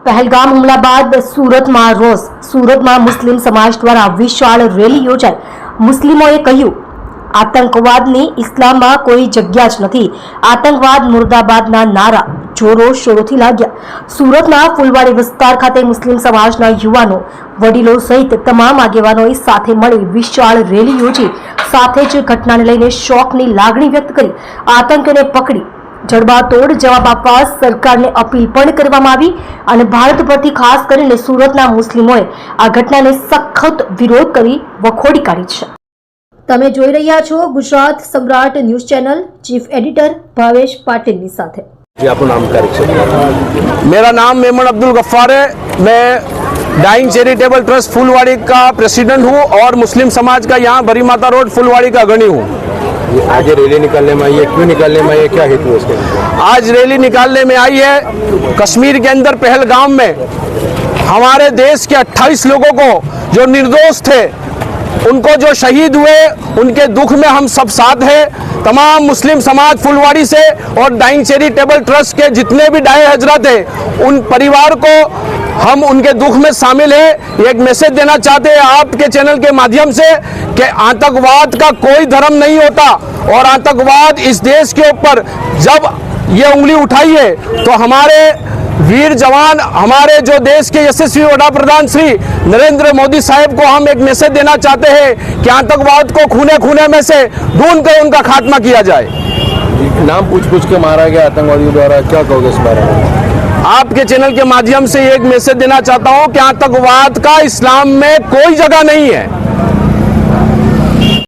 પહેલગામ હુમલા બાદ સુરતમાં રોષ. સુરતમાં મુસ્લિમ સમાજ દ્વારા વિશાળ રેલી યોજાઈ. મુસ્લિમોએ કહ્યું, આતંકવાદની ઇસ્લામમાં કોઈ જગ્યા જ નથી. આતંકવાદ મુર્દાબાદના નારા જોરો શોરોથી લાગ્યા. સુરતના ફુલવાડી વિસ્તાર ખાતે મુસ્લિમ સમાજના યુવાનો, વડીલો સહિત તમામ આગેવાનોએ સાથે મળી વિશાળ રેલી યોજી સાથે જ ઘટનાને લઈને શોકની લાગણી વ્યક્ત કરી આતંકીઓને પકડી જડબાતોડ જવાબ આપવા સરકારને અપીલ પણ કરવામાં આવી અને ભારત પરથી ખાસ કરીને સુરતના મુસ્લિમોએ આ ઘટનાને સખત વિરોધ કરી વખોડી કાઢી છે. તમે જોઈ રહ્યા છો ગુજરાત સમ્રાટ news channel. Chief editor Bhavesh Patil साथ. मेरा नाम मेमन अब्दुल गफ्फार है. मैं डाइंग चैरिटेबल ट्रस्ट फुलवाड़ी का प्रेसिडेंट हूँ और मुस्लिम समाज का यहाँ बरी माता रोड फुलवाड़ी का अग्रणी हूँ. आज रैली निकालने में आई है, क्यों निकालने में आई है, क्या हेतु है इसके? आज रैली निकालने में आई है, कश्मीर के अंदर पहलगाम में हमारे देश के 28 लोगों को जो निर्दोष थे, उनको जो शहीद हुए, उनके दुख में हम सब साथ हैं. तमाम मुस्लिम समाज फुलवाड़ी से और डाइंग चैरिटेबल ट्रस्ट के जितने भी डाय हजरत हैं, उन परिवार को हम उनके दुख में शामिल हैं. एक मैसेज देना चाहते हैं आपके चैनल के माध्यम से कि आतंकवाद का कोई धर्म नहीं होता और आतंकवाद इस देश के ऊपर जब ये उंगली उठाई है तो हमारे वीर जवान, हमारे जो देश के यशस्वी वड़ा प्रधान श्री नरेंद्र मोदी साहब को हम एक मैसेज देना चाहते हैं कि आतंकवाद को खूने खूने में से ढूंढ कर उनका खात्मा किया जाए. नाम पूछ के मारा गया आतंकवादियों द्वारा, क्या कहोगे इस बारे में? आपके चैनल के माध्यम से एक मैसेज देना चाहता हूं कि आतंकवाद का इस्लाम में कोई जगह नहीं है.